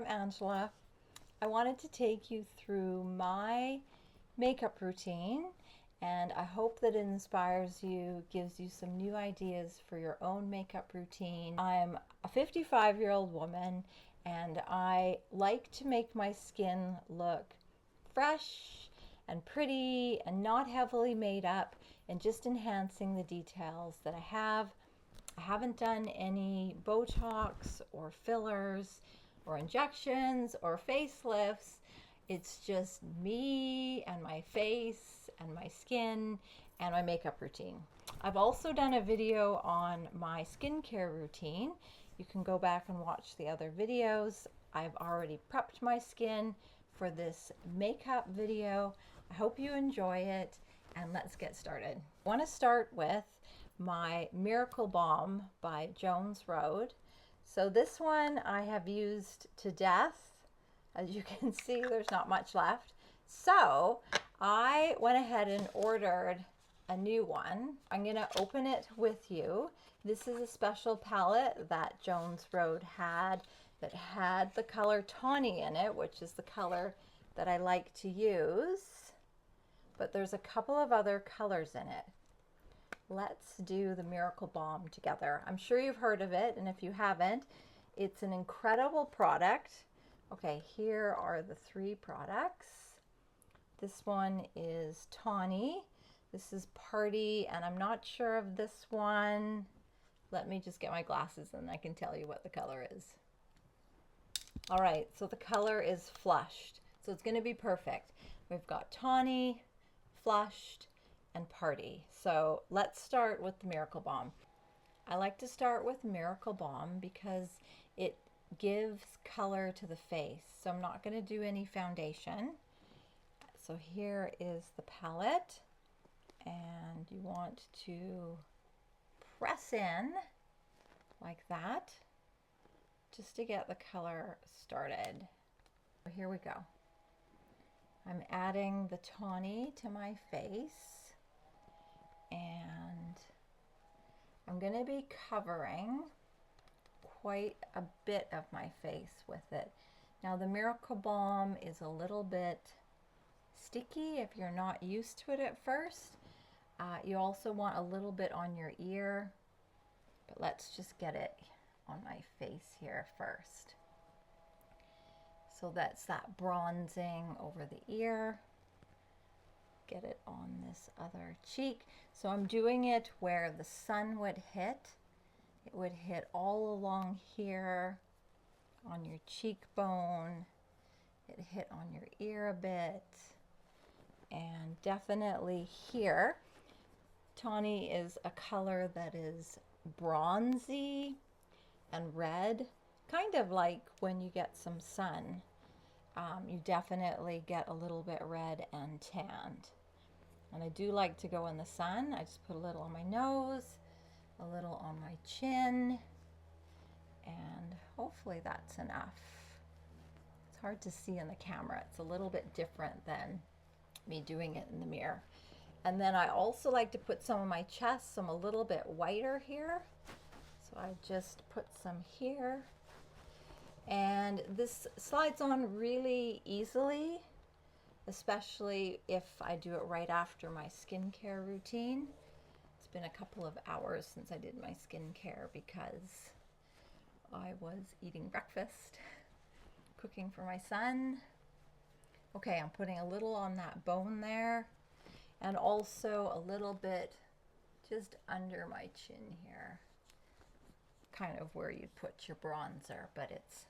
I'm Angela. I wanted to take you through my makeup routine, and I hope that it inspires you, gives you some new ideas for your own makeup routine. I'm a 55-year-old woman, and I like to make my skin look fresh and pretty and not heavily made up, and just enhancing the details that I have. I haven't done any Botox or fillers or injections or facelifts. It's just me and my face and my skin and my makeup routine. I've also done a video on my skincare routine. You can go back and watch the other videos. I've already prepped my skin for this makeup video. I hope you enjoy it, and let's get started. I want to start with my Miracle Balm by Jones Road. So this one I have used to death. As you can see, there's not much left. So I went ahead and ordered a new one. I'm gonna open it with you. This is a special palette that Jones Road had that had the color Tawny in it, which is the color that I like to use. But there's a couple of other colors in it. Let's do the Miracle Balm together. I'm sure you've heard of it, and if you haven't, it's an incredible product. Okay, here are the three products. This one is Tawny. This is Party, and I'm not sure of this one. Let me just get my glasses and I can tell you what the color is. All right, so the color is Flushed, so it's gonna be perfect. We've got Tawny, Flushed, and Party. So let's start with the Miracle Balm. I like to start with Miracle Balm because it gives color to the face. So I'm not going to do any foundation. So here is the palette, and you want to press in like that just to get the color started. Here we go. I'm adding the Tawny to my face, and I'm going to be covering quite a bit of my face with it. Now the Miracle Balm is a little bit sticky if you're not used to it at first. You also want a little bit on your ear, but let's just get it on my face here first. So that's that bronzing over the ear. Get it on this other cheek. So I'm doing it where the sun would hit. It would hit all along here on your cheekbone. It hit on your ear a bit, and definitely here. Tawny is a color that is bronzy and red, kind of like when you get some sun. You definitely get a little bit red and tanned. And I do like to go in the sun. I just put a little on my nose, a little on my chin, and hopefully that's enough. It's hard to see in the camera. It's a little bit different than me doing it in the mirror. And then I also like to put some on my chest, so I'm a little bit whiter here. So I just put some here. And this slides on really easily, especially if I do it right after my skincare routine. It's been a couple of hours since I did my skincare because I was eating breakfast, cooking for my son. Okay, I'm putting a little on that bone there, and also a little bit just under my chin here, kind of where you'd put your bronzer, but it's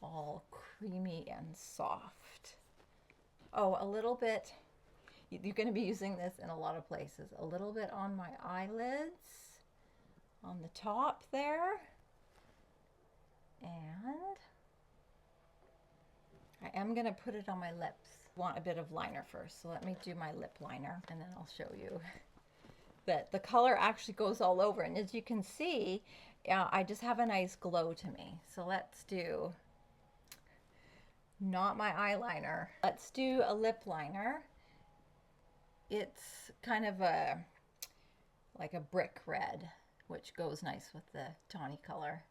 all creamy and soft. Oh, a little bit, you're going to be using this in a lot of places. A little bit on my eyelids, on the top there, and I am going to put it on my lips. I want a bit of liner first, so let me do my lip liner, and then I'll show you that the color actually goes all over. And as you can see, I just have a nice glow to me. So let's do, not my eyeliner, let's do a lip liner. It's kind of like a brick red, which goes nice with the tawny color.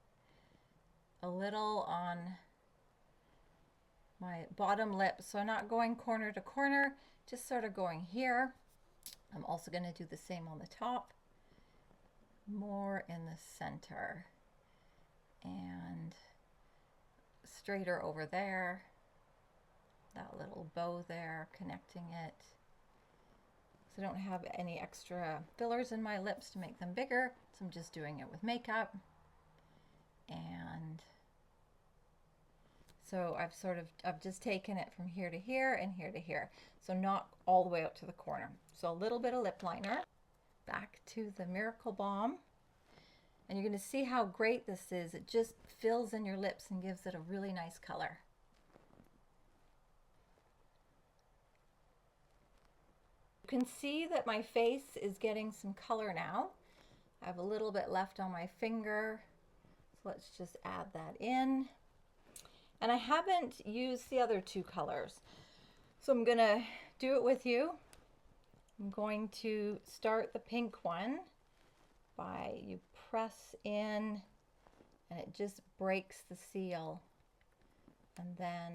A little on my bottom lip. So I'm not going corner to corner, just sort of going here. I'm also going to do the same on the top, more in the center, and straighter over there, that little bow there, connecting it. So I don't have any extra fillers in my lips to make them bigger, so I'm just doing it with makeup. And so I've just taken it from here to here and here to here. So not all the way out to the corner. So a little bit of lip liner. Back to the Miracle Balm. And you're going to see how great this is. It just fills in your lips and gives it a really nice color. You can see that my face is getting some color now. I have a little bit left on my finger. So let's just add that in. And I haven't used the other two colors, so I'm going to do it with you. I'm going to start the pink one by, you press in and it just breaks the seal. And then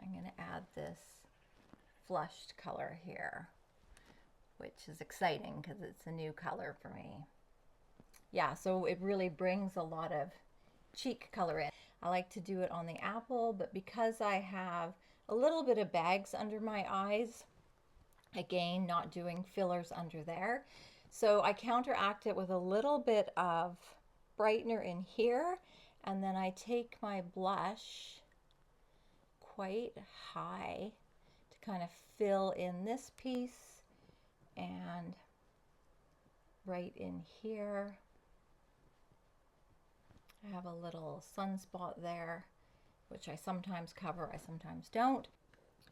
I'm going to add this flushed color here, which is exciting because it's a new color for me. Yeah, so it really brings a lot of cheek color in. I like to do it on the apple, but because I have a little bit of bags under my eyes, again, not doing fillers under there, so I counteract it with a little bit of brightener in here, and then I take my blush quite high to kind of fill in this piece and right in here. I have a little sunspot there, which I sometimes cover, I sometimes don't.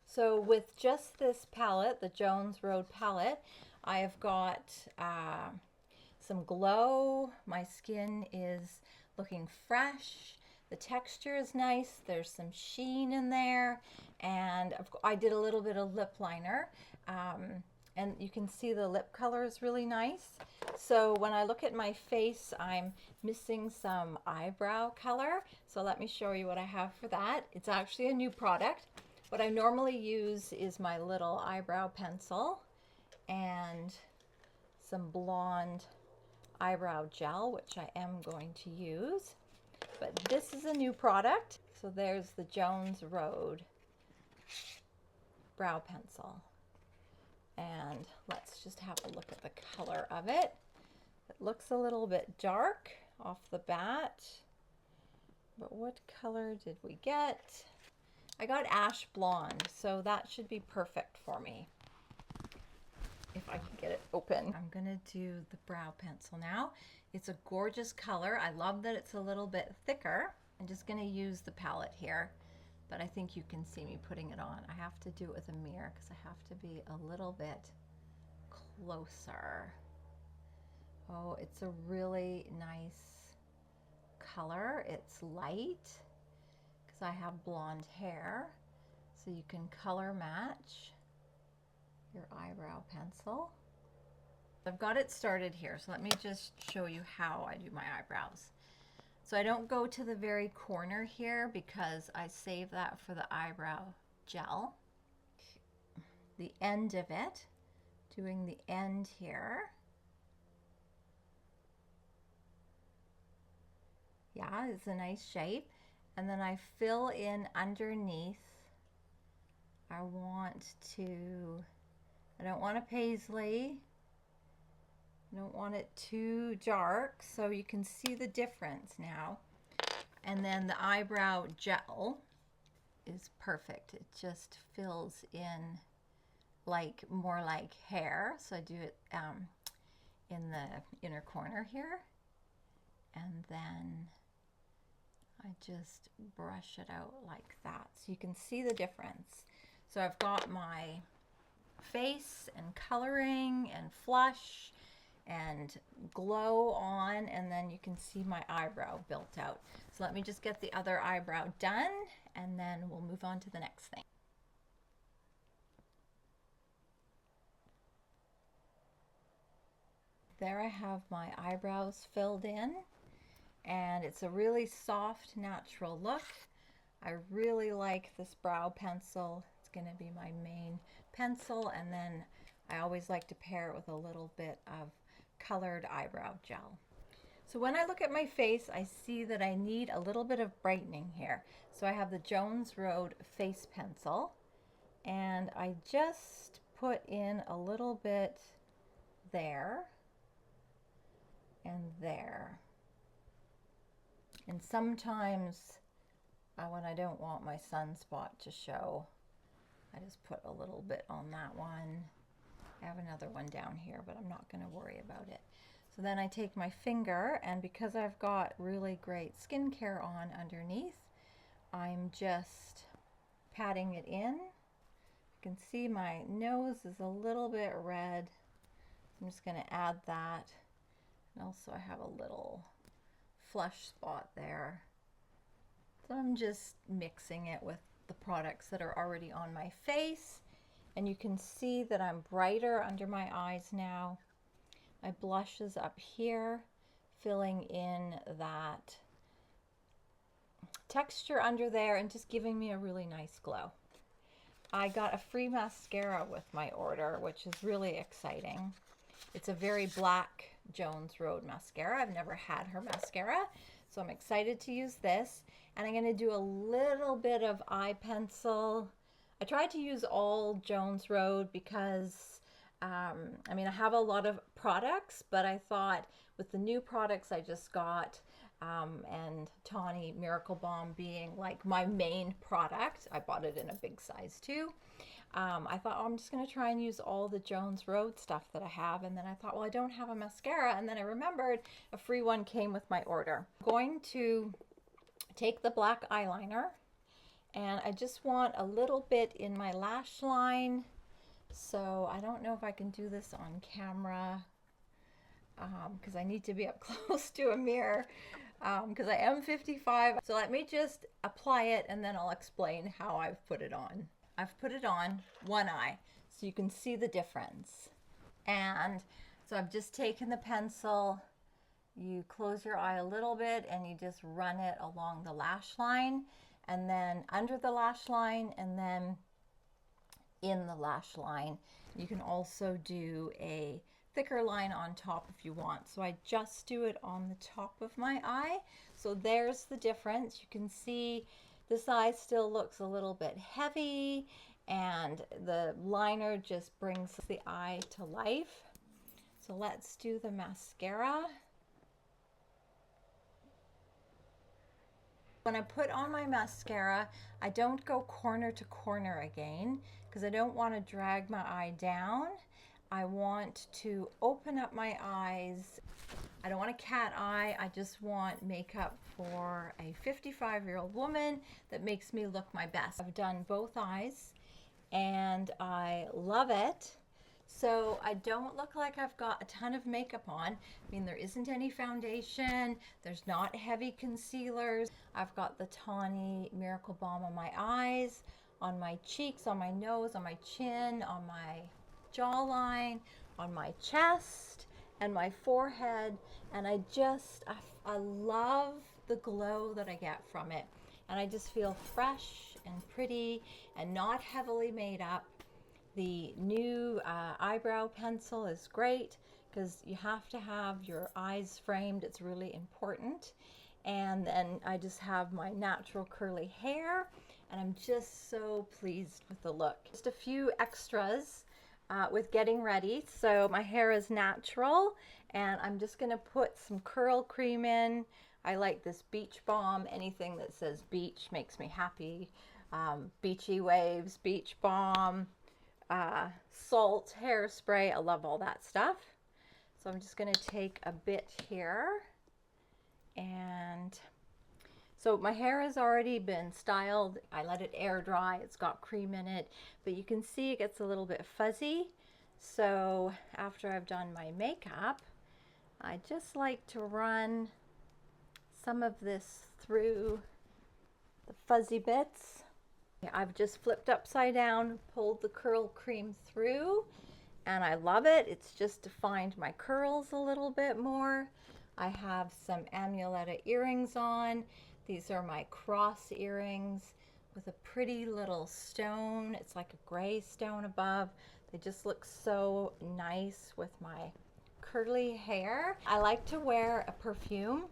So with just this palette, the Jones Road palette, I have got some glow. My skin is looking fresh. The texture is nice. There's some sheen in there. And I did a little bit of lip liner. And you can see the lip color is really nice. So when I look at my face, I'm missing some eyebrow color. So let me show you what I have for that. It's actually a new product. What I normally use is my little eyebrow pencil and some blonde eyebrow gel, which I am going to use. But this is a new product. So there's the Jones Road brow pencil. And let's just have a look at the color of it. It looks a little bit dark off the bat, but what color did we get? I got ash blonde, so that should be perfect for me. If I can get it open. I'm gonna do the brow pencil now. It's a gorgeous color. I love that it's a little bit thicker. I'm just gonna use the palette here, but I think you can see me putting it on. I have to do it with a mirror because I have to be a little bit closer. Oh, it's a really nice color. It's light because I have blonde hair, so you can color match your eyebrow pencil. I've got it started here, so let me just show you how I do my eyebrows. So I don't go to the very corner here because I save that for the eyebrow gel. The end of it, doing the end here. Yeah, it's a nice shape. And then I fill in underneath. I don't want a paisley. I don't want it too dark, so you can see the difference now. And then the eyebrow gel is perfect. It just fills in like more like hair. So I do it in the inner corner here, and then I just brush it out like that so you can see the difference. So I've got my face and coloring and flush and glow on, and then you can see my eyebrow built out. So let me just get the other eyebrow done, and then we'll move on to the next thing. There I have my eyebrows filled in, and it's a really soft, natural look. I really like this brow pencil. It's going to be my main pencil, and then I always like to pair it with a little bit of colored eyebrow gel. So when I look at my face, I see that I need a little bit of brightening here. So I have the Jones Road face pencil, and I just put in a little bit there and there. And sometimes when I don't want my sunspot to show, I just put a little bit on that one. I have another one down here, but I'm not going to worry about it. So then I take my finger, and because I've got really great skincare on underneath, I'm just patting it in. You can see my nose is a little bit red. I'm just going to add that. And also I have a little flush spot there. So I'm just mixing it with the products that are already on my face. And you can see that I'm brighter under my eyes now. My blush is up here, filling in that texture under there and just giving me a really nice glow. I got a free mascara with my order, which is really exciting. It's a very black Jones Road mascara. I've never had her mascara, so I'm excited to use this. And I'm going to do a little bit of eye pencil. I tried to use all Jones Road because, I mean, I have a lot of products, but I thought with the new products I just got, and Tawny Miracle Balm being like my main product, I bought it in a big size too. I thought, oh, I'm just going to try and use all the Jones Road stuff that I have. And then I thought, well, I don't have a mascara. And then I remembered a free one came with my order. I'm going to take the black eyeliner, and I just want a little bit in my lash line. So I don't know if I can do this on camera because I need to be up close to a mirror because I am 55. So let me just apply it, and then I'll explain how I've put it on. I've put it on one eye so you can see the difference. And so I've just taken the pencil, you close your eye a little bit and you just run it along the lash line, and then under the lash line, and then in the lash line. You can also do a thicker line on top if you want. So I just do it on the top of my eye. So there's the difference. You can see this eye still looks a little bit heavy, and the liner just brings the eye to life. So let's do the mascara. When I put on my mascara, I don't go corner to corner again because I don't want to drag my eye down. I want to open up my eyes. I don't want a cat eye. I just want makeup for a 55-year-old woman that makes me look my best. I've done both eyes and I love it. So I don't look like I've got a ton of makeup on. I mean, there isn't any foundation. There's not heavy concealers. I've got the Tawny Miracle Balm on my eyes, on my cheeks, on my nose, on my chin, on my jawline, on my chest, and my forehead. And I love the glow that I get from it. And I just feel fresh and pretty and not heavily made up. The new eyebrow pencil is great because you have to have your eyes framed. It's really important. And then I just have my natural curly hair, and I'm just so pleased with the look. Just a few extras with getting ready. So my hair is natural, and I'm just going to put some curl cream in. I like this beach balm. Anything that says beach makes me happy. Beachy waves, beach balm. Salt, hairspray, I love all that stuff. So I'm just going to take a bit here, and so my hair has already been styled. I let it air dry. It's got cream in it, but you can see it gets a little bit fuzzy. So after I've done my makeup, I just like to run some of this through the fuzzy bits. I've just flipped upside down, pulled the curl cream through, and I love it. It's just defined my curls a little bit more. I have some Amuletta earrings on. These are my cross earrings with a pretty little stone. It's like a gray stone above. They just look so nice with my curly hair. I like to wear a perfume,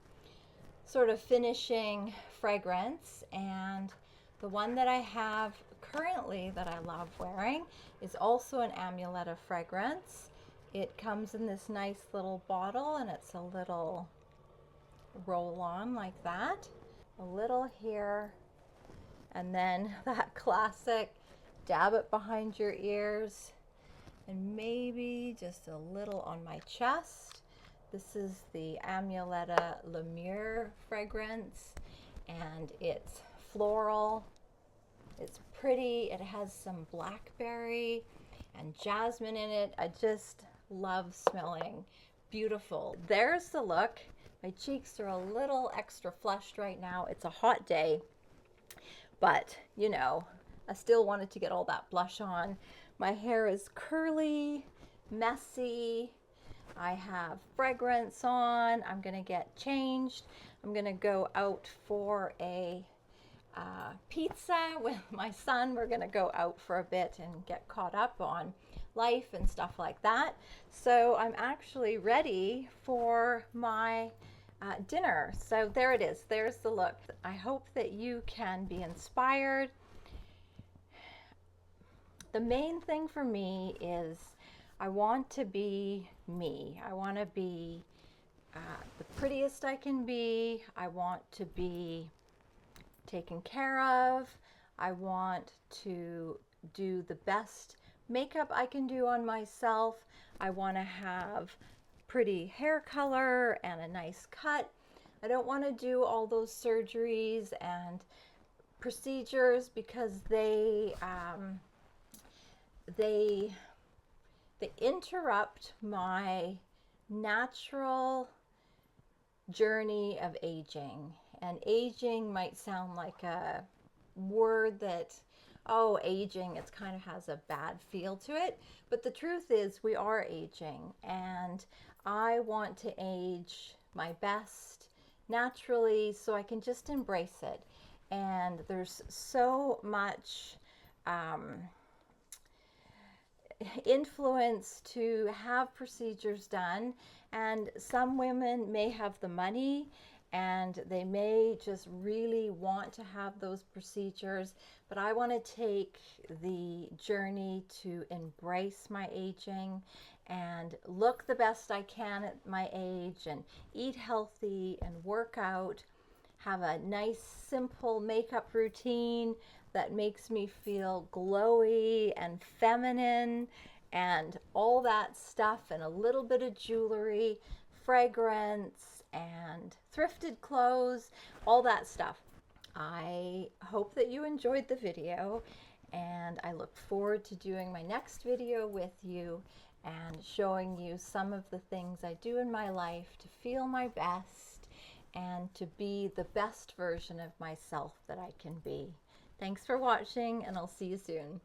sort of finishing fragrance, and the one that I have currently that I love wearing is also an Amuletta fragrance. It comes in this nice little bottle, and it's a little roll-on like that. A little here, and then that classic dab it behind your ears, and maybe just a little on my chest. This is the Amuletta Lemure fragrance, and it's floral. It's pretty. It has some blackberry and jasmine in it. I just love smelling beautiful. There's the look. My cheeks are a little extra flushed right now. It's a hot day, but you know, I still wanted to get all that blush on. My hair is curly, messy. I have fragrance on. I'm gonna get changed. I'm gonna go out for a pizza with my son. We're gonna go out for a bit and get caught up on life and stuff like that. So I'm actually ready for my dinner. So there it is. There's the look. I hope that you can be inspired. The main thing for me is I want to be me. I want to be the prettiest I can be. I want to be taken care of. I want to do the best makeup I can do on myself. I want to have pretty hair color and a nice cut. I don't want to do all those surgeries and procedures because they interrupt my natural journey of aging. And aging might sound like a word that, oh, aging, it kind of has a bad feel to it. But the truth is we are aging, and I want to age my best naturally so I can just embrace it. And there's so much influence to have procedures done, and some women may have the money and they may just really want to have those procedures, but I want to take the journey to embrace my aging and look the best I can at my age and eat healthy and work out, have a nice simple makeup routine that makes me feel glowy and feminine and all that stuff, and a little bit of jewelry, fragrance, and thrifted clothes, all that stuff. I hope that you enjoyed the video, and I look forward to doing my next video with you and showing you some of the things I do in my life to feel my best and to be the best version of myself that I can be. Thanks for watching, and I'll see you soon.